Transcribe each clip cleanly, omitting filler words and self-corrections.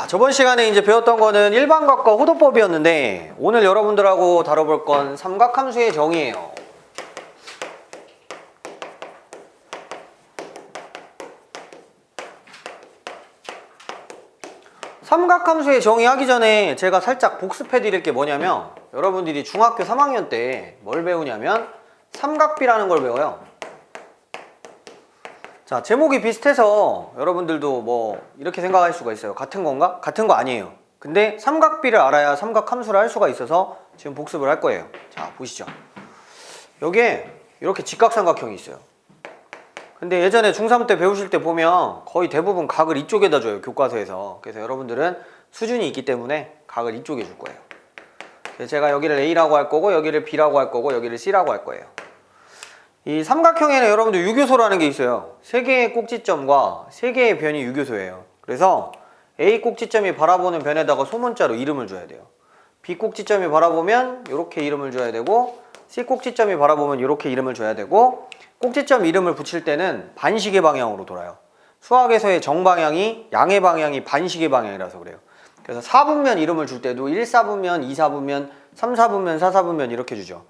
저번 시간에 이제 배웠던 거는 일반각과 호도법이었는데 오늘 여러분들하고 다뤄볼 건 삼각함수의 정의예요. 삼각함수의 정의 하기 전에 제가 살짝 복습해 드릴 게 뭐냐면 여러분들이 중학교 3학년 때 뭘 배우냐면 삼각비라는 걸 배워요. 자, 제목이 비슷해서 여러분들도 뭐 이렇게 생각할 수가 있어요. 같은 건가? 같은 거 아니에요. 근데 삼각비를 알아야 삼각함수를 할 수가 있어서 지금 복습을 할 거예요. 자, 보시죠. 여기에 이렇게 직각삼각형이 있어요. 근데 예전에 중3 때 배우실 때 보면 거의 대부분 각을 이쪽에다 줘요, 교과서에서. 그래서 여러분들은 수준이 있기 때문에 각을 이쪽에 줄 거예요. 그래서 제가 여기를 A라고 할 거고 여기를 B라고 할 거고 여기를 C라고 할 거예요. 이 삼각형에는 여러분들 유교소라는 게 있어요. 3개의 꼭지점과 3개의 변이 유교소예요. 그래서 A 꼭지점이 바라보는 변에다가 소문자로 이름을 줘야 돼요. B 꼭지점이 바라보면 이렇게 이름을 줘야 되고 C 꼭지점이 바라보면 이렇게 이름을 줘야 되고 꼭지점 이름을 붙일 때는 반시계 방향으로 돌아요. 수학에서의 정방향이 양의 방향이 반시계 방향이라서 그래요. 그래서 4분면 이름을 줄 때도 1사분면, 2사분면, 3사분면, 4사분면 이렇게 주죠.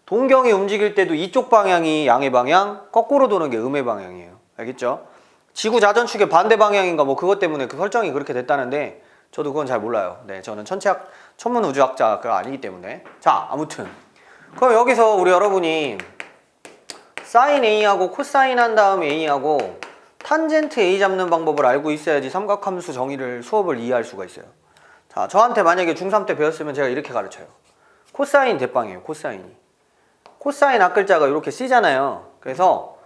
동경이 움직일 때도 이쪽 방향이 양의 방향, 거꾸로 도는 게 음의 방향이에요. 알겠죠? 지구 자전축의 반대 방향인가 뭐 그것 때문에 그 설정이 그렇게 됐다는데 저도 그건 잘 몰라요. 네, 저는 천문우주학자가 아니기 때문에. 자, 아무튼 그럼 여기서 우리 여러분이 사인 A하고 코사인 한 다음에 A하고 탄젠트 A 잡는 방법을 알고 있어야지 삼각함수 정의를 수업을 이해할 수가 있어요. 자, 저한테 만약에 중3 때 배웠으면 제가 이렇게 가르쳐요. 코사인 대빵이에요. 코사인 앞글자가 이렇게 C잖아요. 그래서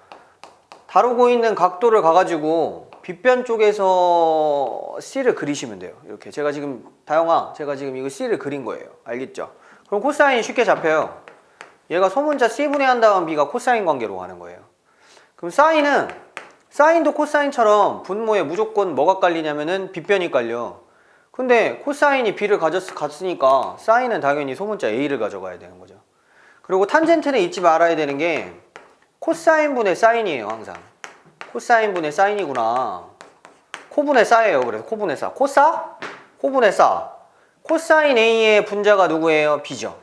다루고 있는 각도를 가가지고 빗변 쪽에서 C를 그리시면 돼요. 이렇게 제가 지금 다영아 제가 지금 이거 C를 그린 거예요. 알겠죠? 그럼 코사인이 쉽게 잡혀요. 얘가 소문자 C분의 한 다음 B가 코사인 관계로 가는 거예요. 그럼 사인도 코사인처럼 분모에 무조건 뭐가 깔리냐면은 빗변이 깔려. 근데 코사인이 B를 갔으니까 사인은 당연히 소문자 A를 가져가야 되는 거죠. 그리고 탄젠트는 잊지 말아야 되는 게 코사인분의 사인이에요. 항상 코사인분의 사인이구나. 코분의 사예요. 그래서 코분의 사. 코사? 코분의 사. 코사인 A의 분자가 누구예요? B죠.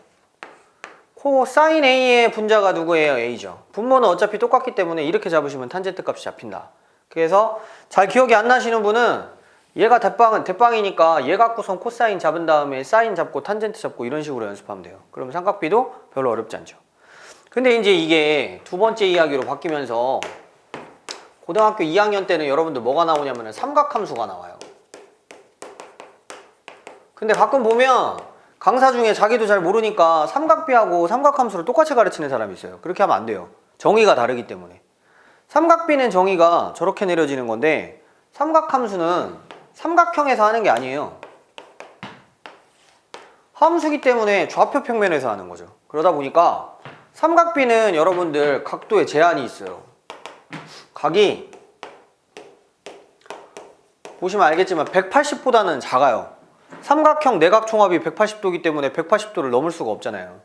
코사인 A의 분자가 누구예요? A죠. 분모는 어차피 똑같기 때문에 이렇게 잡으시면 탄젠트 값이 잡힌다. 그래서 잘 기억이 안 나시는 분은 얘가 대빵이니까 얘 갖고선 코사인 잡은 다음에 사인 잡고 탄젠트 잡고 이런 식으로 연습하면 돼요. 그러면 삼각비도 별로 어렵지 않죠. 근데 이제 이게 두 번째 이야기로 바뀌면서 고등학교 2학년 때는 여러분들 뭐가 나오냐면 삼각함수가 나와요. 근데 가끔 보면 강사 중에 자기도 잘 모르니까 삼각비하고 삼각함수를 똑같이 가르치는 사람이 있어요. 그렇게 하면 안 돼요. 정의가 다르기 때문에. 삼각비는 정의가 저렇게 내려지는 건데 삼각함수는 삼각형에서 하는 게 아니에요. 함수기 때문에 좌표 평면에서 하는 거죠. 그러다 보니까 삼각비는 여러분들 각도에 제한이 있어요. 각이 보시면 알겠지만 180보다는 작아요. 삼각형 내각 총합이 180도이기 때문에 180도를 넘을 수가 없잖아요.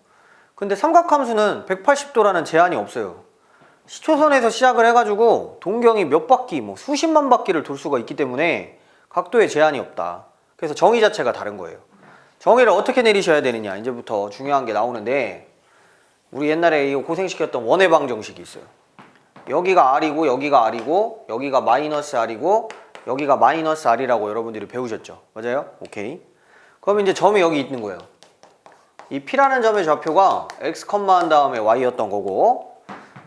근데 삼각함수는 180도라는 제한이 없어요. 시초선에서 시작을 해가지고 동경이 몇 바퀴, 뭐 수십만 바퀴를 돌 수가 있기 때문에 각도에 제한이 없다. 그래서 정의 자체가 다른 거예요. 정의를 어떻게 내리셔야 되느냐 이제부터 중요한 게 나오는데 우리 옛날에 이거 고생시켰던 원해방 정식이 있어요. 여기가 R이고 여기가 R이고 여기가 마이너스 R이고 여기가 마이너스 R이라고 여러분들이 배우셨죠? 맞아요? 오케이. 그럼 이제 점이 여기 있는 거예요. 이 P라는 점의 좌표가 X, 한 다음에 Y였던 거고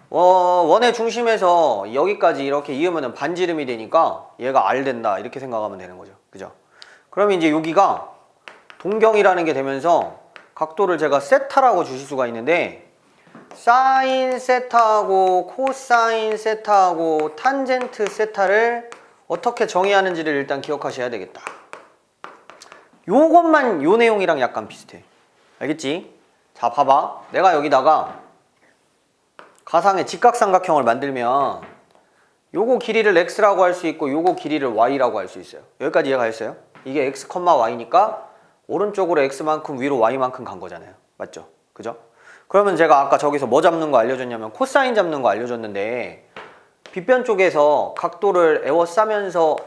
원의 중심에서 여기까지 이렇게 이으면 반지름이 되니까 얘가 R 된다 이렇게 생각하면 되는 거죠. 그죠? 그러면 이제 여기가 동경이라는 게 되면서 각도를 제가 세타라고 주실 수가 있는데 사인 세타하고 코사인 세타하고 탄젠트 세타를 어떻게 정의하는지를 일단 기억하셔야 되겠다. 요것만 요 내용이랑 약간 비슷해. 알겠지? 자, 봐봐. 내가 여기다가 가상의 직각삼각형을 만들면 요거 길이를 x라고 할 수 있고 요거 길이를 y라고 할 수 있어요. 여기까지 이해가 됐어요? 이게 x, y니까 오른쪽으로 x만큼 위로 y만큼 간 거잖아요. 맞죠? 그죠? 그러면 제가 아까 저기서 뭐 잡는 거 알려줬냐면 코사인 잡는 거 알려줬는데 빗변 쪽에서 각도를 에워싸면서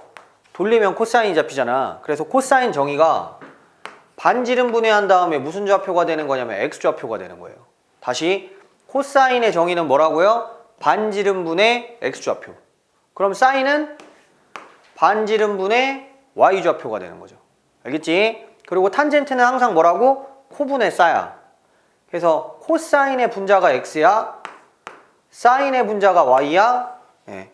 돌리면 코사인이 잡히잖아. 그래서 코사인 정의가 반지름 분해한 다음에 무슨 좌표가 되는 거냐면 x좌표가 되는 거예요. 다시 코사인의 정의는 뭐라고요? 반지름 분해 x좌표. 그럼 사인은 반지름 분해 y좌표가 되는 거죠. 알겠지? 그리고 탄젠트는 항상 뭐라고? 코분의 싸야. 그래서 코사인의 분자가 x야, 사인의 분자가 y야,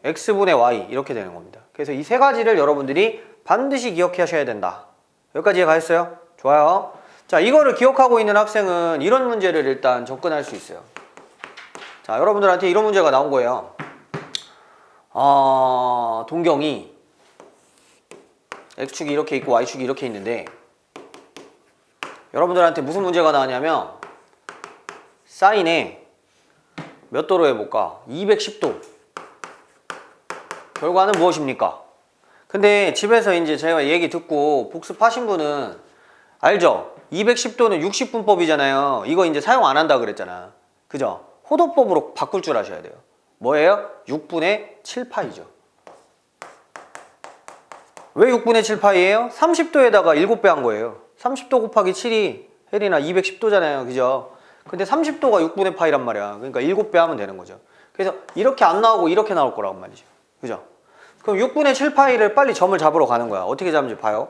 x분의 y 이렇게 되는 겁니다. 그래서 이 세 가지를 여러분들이 반드시 기억하셔야 된다. 여기까지 이해가셨어요? 좋아요. 자, 이거를 기억하고 있는 학생은 이런 문제를 일단 접근할 수 있어요. 자, 여러분들한테 이런 문제가 나온 거예요. 동경이 x축이 이렇게 있고 y축이 이렇게 있는데 여러분들한테 무슨 문제가 나왔냐면 사인에 몇 도로 해볼까? 210도. 결과는 무엇입니까? 근데 집에서 이제 제가 얘기 듣고 복습하신 분은 알죠? 210도는 60분법이잖아요. 이거 이제 사용 안 한다 그랬잖아. 그죠? 호도법으로 바꿀 줄 아셔야 돼요. 뭐예요? 6분의 7파이죠. 왜 6분의 7파이예요? 30도에다가 7배 한 거예요. 30도 곱하기 7이 혜린아 210도잖아요. 그죠? 근데 30도가 6분의 파이란 말이야. 그러니까 7배 하면 되는 거죠. 그래서 이렇게 안 나오고 이렇게 나올 거라고 말이죠. 그죠? 그럼 6분의 7파이를 빨리 점을 잡으러 가는 거야. 어떻게 잡는지 봐요.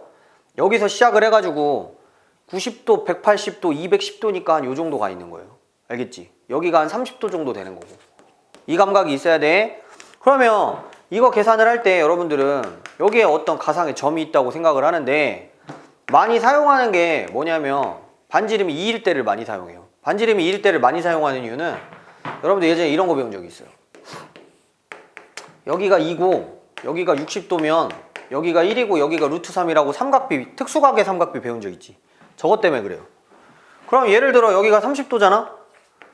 여기서 시작을 해가지고 90도, 180도, 210도니까 한 요 정도 가 있는 거예요. 알겠지? 여기가 한 30도 정도 되는 거고. 이 감각이 있어야 돼. 그러면 이거 계산을 할 때 여러분들은 여기에 어떤 가상의 점이 있다고 생각을 하는데 많이 사용하는 게 뭐냐면 반지름이 2일 때를 많이 사용해요. 반지름이 2일 때를 많이 사용하는 이유는 여러분들 예전에 이런 거 배운 적이 있어요. 여기가 2고 여기가 60도면 여기가 1이고 여기가 루트 3이라고 삼각비, 특수각의 삼각비 배운 적 있지. 저것 때문에 그래요. 그럼 예를 들어 여기가 30도잖아?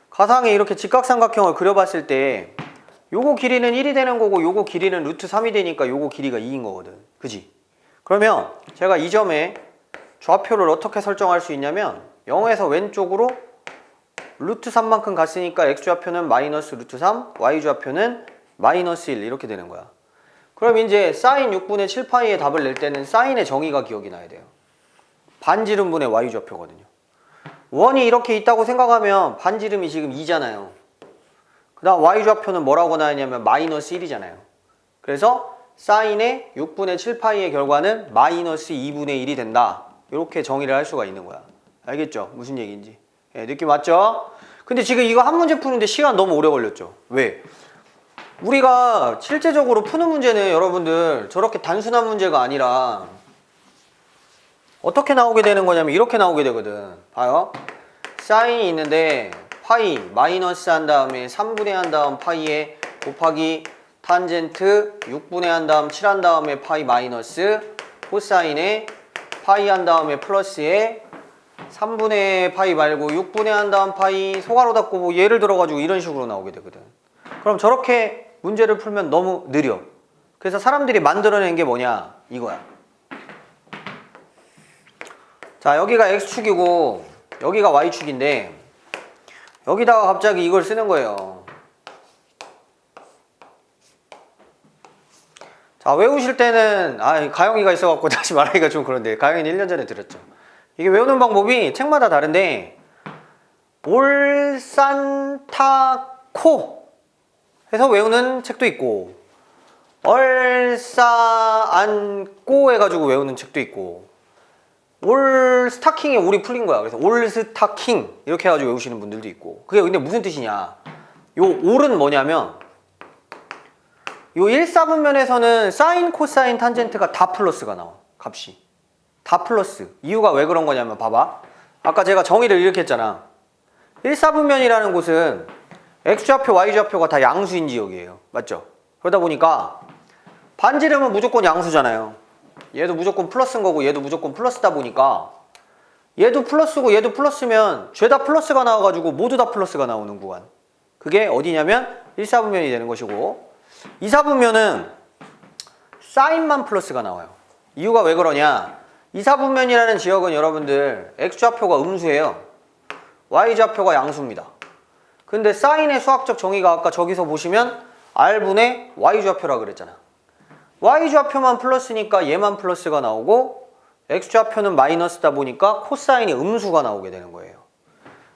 가상에 이렇게 직각삼각형을 그려봤을 때 요거 길이는 1이 되는 거고 요거 길이는 루트 3이 되니까 요거 길이가 2인 거거든. 그지? 그러면 제가 이 점에 좌표를 어떻게 설정할 수 있냐면 0에서 왼쪽으로 루트 3만큼 갔으니까 x좌표는 마이너스 루트 3, y좌표는 마이너스 1 이렇게 되는 거야. 그럼 이제 사인 6분의 7파이의 답을 낼 때는 사인의 정의가 기억이 나야 돼요. 반지름분의 y좌표거든요. 원이 이렇게 있다고 생각하면 반지름이 지금 2잖아요. 그 다음 y좌표는 뭐라고 나왔냐면 마이너스 1이잖아요. 그래서 사인의 6분의 7파이의 결과는 마이너스 2분의 1이 된다. 이렇게 정의를 할 수가 있는 거야. 알겠죠? 무슨 얘기인지. 느낌 왔죠? 근데 지금 이거 한 문제 푸는데 시간 너무 오래 걸렸죠? 왜? 우리가 실제적으로 푸는 문제는 여러분들 저렇게 단순한 문제가 아니라 어떻게 나오게 되는 거냐면 이렇게 나오게 되거든. 봐요. 사인이 있는데 파이 마이너스 한 다음에 3분의 한 다음 파이에 곱하기 탄젠트 6분의 한 다음 7 한 다음에 파이 마이너스 코사인에 파이 한 다음에 플러스에 3분의 파이 말고 6분의 한 다음 파이 소괄호 닫고 뭐 예를 들어가지고 이런 식으로 나오게 되거든. 그럼 저렇게 문제를 풀면 너무 느려. 그래서 사람들이 만들어낸 게 뭐냐 이거야. 자, 여기가 x축이고 여기가 y축인데 여기다가 갑자기 이걸 쓰는 거예요. 자, 외우실 때는 가영이가 있어갖고 다시 말하기가 좀 그런데 가영이는 1년 전에 들었죠. 이게 외우는 방법이 책마다 다른데 올산타코 해서 외우는 책도 있고 얼싸안꼬 해가지고 외우는 책도 있고 올 스타킹에 올이 풀린 거야. 그래서 올 스타킹 이렇게 해가지고 외우시는 분들도 있고. 그게 근데 무슨 뜻이냐? 요 올은 뭐냐면 요 1사분면에서는 사인, 코사인, 탄젠트가 다 플러스가 나와. 값이 다 플러스. 이유가 왜 그런 거냐면 봐봐. 아까 제가 정의를 이렇게 했잖아. 1사분면이라는 곳은 x좌표, y좌표가 다 양수인 지역이에요. 맞죠? 그러다 보니까 반지름은 무조건 양수잖아요. 얘도 무조건 플러스인 거고 얘도 무조건 플러스다 보니까 얘도 플러스고 얘도 플러스면 죄다 플러스가 나와가지고 모두 다 플러스가 나오는 구간. 그게 어디냐면 1사분면이 되는 것이고 2사분면은 사인만 플러스가 나와요. 이유가 왜 그러냐? 2사분면이라는 지역은 여러분들 x좌표가 음수예요. y좌표가 양수입니다. 근데 사인의 수학적 정의가 아까 저기서 보시면 r분의 y좌표라 그랬잖아. y좌표만 플러스니까 얘만 플러스가 나오고 x좌표는 마이너스다 보니까 코사인이 음수가 나오게 되는 거예요.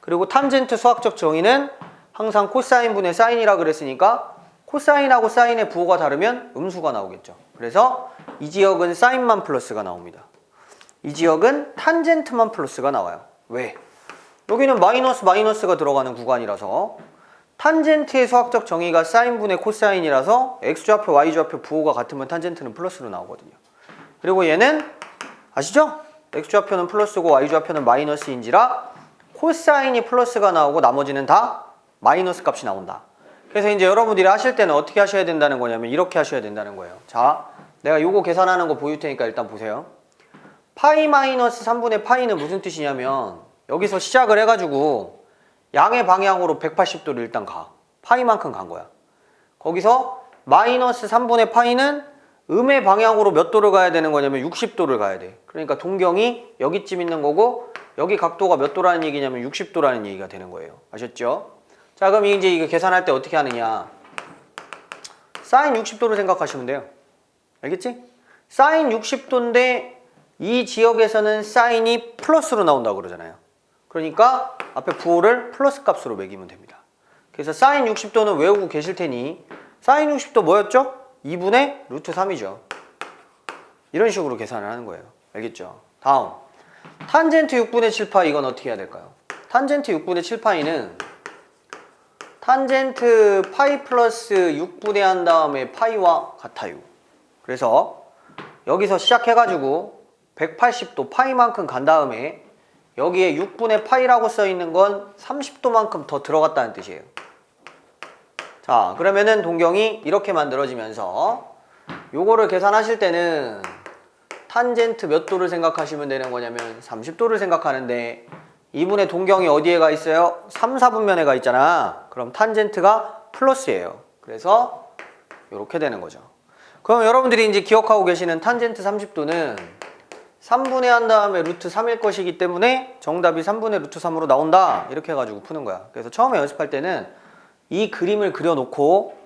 그리고 탄젠트 수학적 정의는 항상 코사인분의 사인이라 그랬으니까 코사인하고 사인의 부호가 다르면 음수가 나오겠죠. 그래서 이 지역은 사인만 플러스가 나옵니다. 이 지역은 탄젠트만 플러스가 나와요. 왜? 여기는 마이너스가 들어가는 구간이라서 탄젠트의 수학적 정의가 사인분의 코사인이라서 x좌표, y좌표 부호가 같으면 탄젠트는 플러스로 나오거든요. 그리고 얘는 아시죠? x좌표는 플러스고 y좌표는 마이너스인지라 코사인이 플러스가 나오고 나머지는 다 마이너스 값이 나온다. 그래서 이제 여러분들이 하실 때는 어떻게 하셔야 된다는 거냐면 이렇게 하셔야 된다는 거예요. 자, 내가 요거 계산하는 거 보일 테니까 일단 보세요. 파이 마이너스 3분의 파이는 무슨 뜻이냐면 여기서 시작을 해가지고 양의 방향으로 180도를 일단 가. 파이만큼 간 거야. 거기서 마이너스 3분의 파이는 음의 방향으로 몇 도를 가야 되는 거냐면 60도를 가야 돼. 그러니까 동경이 여기쯤 있는 거고 여기 각도가 몇 도라는 얘기냐면 60도라는 얘기가 되는 거예요. 아셨죠? 자, 그럼 이제 이거 계산할 때 어떻게 하느냐. 사인 60도를 생각하시면 돼요. 알겠지? 사인 60도인데 이 지역에서는 사인이 플러스로 나온다고 그러잖아요. 그러니까 앞에 부호를 플러스 값으로 매기면 됩니다. 그래서 사인 60도는 외우고 계실 테니 사인 60도 뭐였죠? 2분의 루트 3이죠. 이런 식으로 계산을 하는 거예요. 알겠죠? 다음 탄젠트 6분의 7파이 이건 어떻게 해야 될까요? 탄젠트 6분의 7파이는 탄젠트 파이 플러스 6분의 한 다음에 파이와 같아요. 그래서 여기서 시작해가지고 180도 파이만큼 간 다음에 여기에 6분의 파이라고 써있는 건 30도만큼 더 들어갔다는 뜻이에요. 자, 그러면은 동경이 이렇게 만들어지면서 요거를 계산하실 때는 탄젠트 몇 도를 생각하시면 되는 거냐면 30도를 생각하는데 이분의 동경이 어디에 가 있어요? 3, 4분면에 가 있잖아. 그럼 탄젠트가 플러스예요. 그래서 이렇게 되는 거죠. 그럼 여러분들이 이제 기억하고 계시는 탄젠트 30도는 3분의 한 다음에 루트 3일 것이기 때문에 정답이 3분의 루트 3으로 나온다. 이렇게 해가지고 푸는 거야. 그래서 처음에 연습할 때는 이 그림을 그려놓고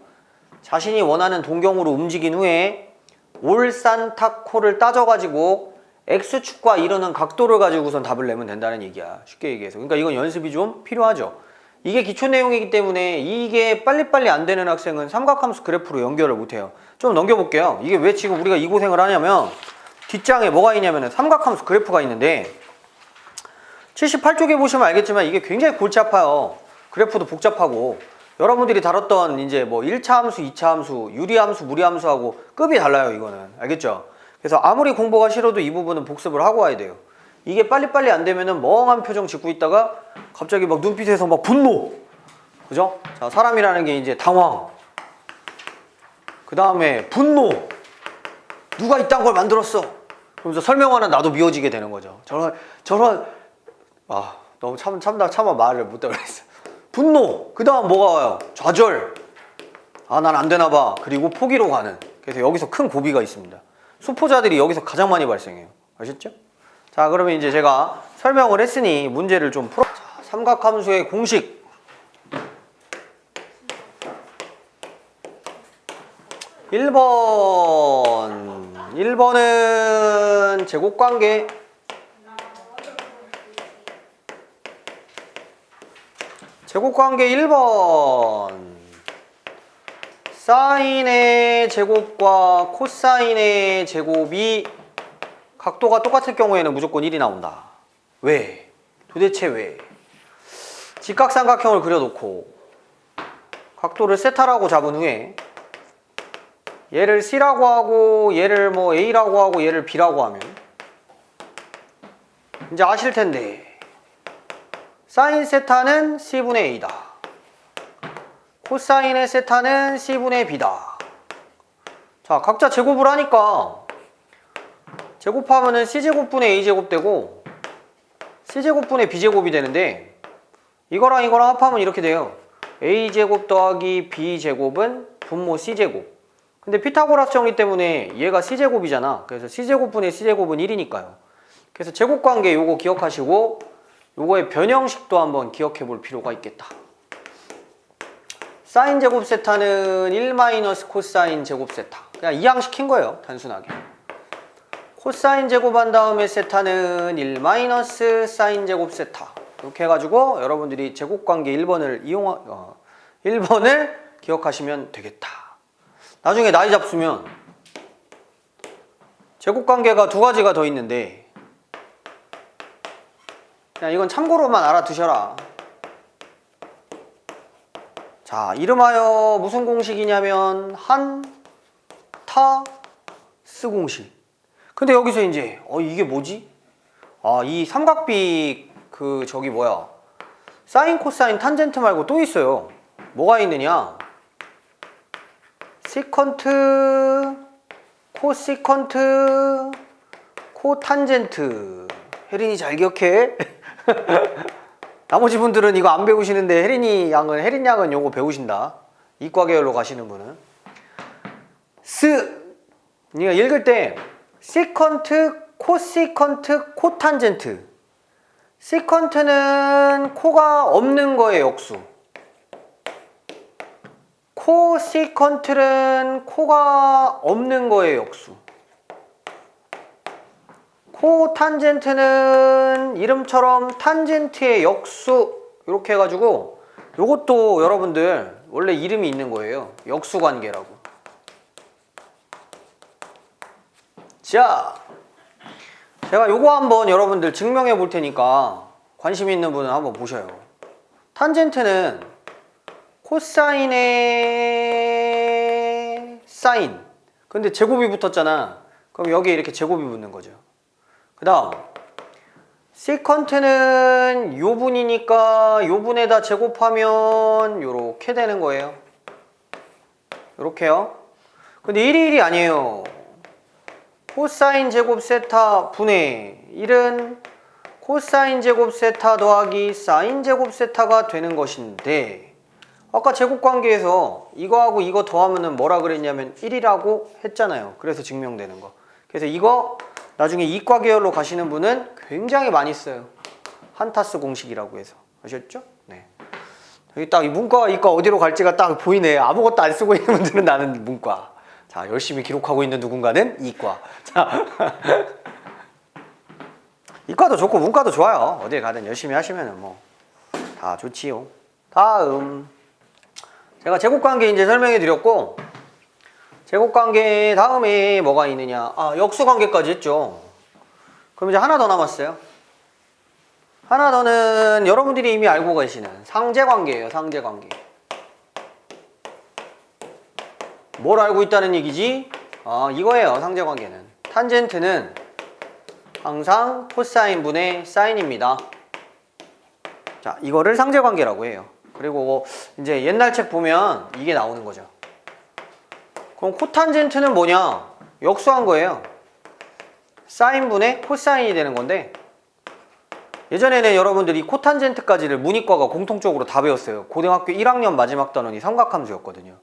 자신이 원하는 동경으로 움직인 후에 올산타코를 따져가지고 X축과 이루는 각도를 가지고선 답을 내면 된다는 얘기야. 쉽게 얘기해서. 그러니까 이건 연습이 좀 필요하죠. 이게 기초 내용이기 때문에 이게 빨리빨리 안 되는 학생은 삼각함수 그래프로 연결을 못해요. 좀 넘겨볼게요. 이게 왜 지금 우리가 이 고생을 하냐면 뒷장에 뭐가 있냐면 삼각함수 그래프가 있는데 78쪽에 보시면 알겠지만 이게 굉장히 골치 아파요. 그래프도 복잡하고 여러분들이 다뤘던 이제 뭐 1차 함수, 2차 함수, 유리함수, 무리함수하고 급이 달라요. 이거는 알겠죠? 그래서 아무리 공부가 싫어도 이 부분은 복습을 하고 와야 돼요. 이게 빨리빨리 안 되면은 멍한 표정 짓고 있다가 갑자기 막 눈빛에서 막 분노, 그죠? 자, 사람이라는 게 이제 당황, 그 다음에 분노, 누가 이딴 걸 만들었어? 그러면서 설명하는 나도 미워지게 되는 거죠. 저런 너무 참아 말을 못 하고 있어. 분노, 그 다음 뭐가 와요? 좌절, 난 안 되나 봐. 그리고 포기로 가는. 그래서 여기서 큰 고비가 있습니다. 수포자들이 여기서 가장 많이 발생해요. 아셨죠? 자, 그러면 이제 제가 설명을 했으니 문제를 좀 풀어. 자, 삼각함수의 공식. 1번은 제곱관계. 제곱관계 1번. 사인의 제곱과 코사인의 제곱이 각도가 똑같을 경우에는 무조건 1이 나온다. 왜? 도대체 왜? 직각삼각형을 그려놓고 각도를 세타라고 잡은 후에 얘를 C라고 하고 얘를 뭐 A라고 하고 얘를 B라고 하면 이제 아실 텐데 사인 세타는 C분의 A다. 코사인의 세타는 C분의 B다. 자, 각자 제곱을 하니까 제곱하면은 C제곱분의 A제곱 되고 C제곱분의 B제곱이 되는데 이거랑 합하면 이렇게 돼요. A제곱 더하기 B제곱은 분모 C제곱. 근데 피타고라스 정리 때문에 얘가 C제곱이잖아. 그래서 C제곱분의 C제곱은 1이니까요. 그래서 제곱관계 요거 기억하시고 요거의 변형식도 한번 기억해 볼 필요가 있겠다. 사인 제곱 세타는 1 마이너스 코사인 제곱 세타. 그냥 이항시킨 거예요, 단순하게. 코사인 제곱한 다음에 세타는 1 마이너스 사인 제곱 세타. 이렇게 해가지고 여러분들이 제곱관계 1번을 1번을 기억하시면 되겠다. 나중에 나이 잡수면 제곱관계가 두 가지가 더 있는데 그냥 이건 참고로만 알아두셔라. 자, 이름하여 무슨 공식이냐면 한타스 공식. 근데 여기서 이제 이게 뭐지? 이 삼각비 사인 코사인 탄젠트 말고 또 있어요. 뭐가 있느냐? 시컨트 코시컨트 코탄젠트. 혜린이 잘 기억해? 나머지 분들은 이거 안 배우시는데 혜린 양은 요거 배우신다. 이과 계열로 가시는 분은 그러니까 읽을 때 시컨트 코시컨트 코탄젠트. 시컨트는 코가 없는 거의 역수. 코시컨트는 코가 없는 거의 역수. 코탄젠트는 이름처럼 탄젠트의 역수. 이렇게 해가지고 요것도 여러분들 원래 이름이 있는 거예요. 역수관계라고. 자, 제가 요거 한번 여러분들 증명해 볼 테니까 관심 있는 분은 한번 보셔요. 탄젠트는 코사인의 사인. 근데 제곱이 붙었잖아. 그럼 여기에 이렇게 제곱이 붙는 거죠. 그 다음 시컨트는 요 분이니까 요 분에다 제곱하면 요렇게 되는 거예요. 요렇게요. 근데 1이 1이 아니에요. 코사인 제곱 세타 분의 1은 코사인 제곱 세타 더하기 사인 제곱 세타가 되는 것인데 아까 제곱관계에서 이거하고 이거 더하면은 뭐라 그랬냐면 1이라고 했잖아요. 그래서 증명되는 거. 그래서 이거 나중에 이과 계열로 가시는 분은 굉장히 많이 써요. 한타스 공식이라고 해서. 아셨죠? 네. 여기 딱 이 문과와 이과 어디로 갈지가 딱 보이네. 아무것도 안 쓰고 있는 분들은 나는 문과. 자, 열심히 기록하고 있는 누군가는 이과. 자, 이과도 좋고 문과도 좋아요. 어딜 가든 열심히 하시면은 뭐 다 좋지요. 다음 제가 제곱관계 이제 설명해 드렸고 제곱관계 다음에 뭐가 있느냐? 역수관계까지 했죠. 그럼 이제 하나 더 남았어요. 하나 더는 여러분들이 이미 알고 계시는 상제관계예요. 상제관계. 뭘 알고 있다는 얘기지? 이거예요. 상제관계는 탄젠트는 항상 코사인 분의 사인입니다. 자, 이거를 상제관계라고 해요. 그리고 이제 옛날 책 보면 이게 나오는 거죠. 그럼 코탄젠트는 뭐냐? 역수한 거예요. 사인분의 코사인이 되는 건데 예전에는 여러분들이 코탄젠트까지를 문이과가 공통적으로 다 배웠어요. 고등학교 1학년 마지막 단원이 삼각함수였거든요.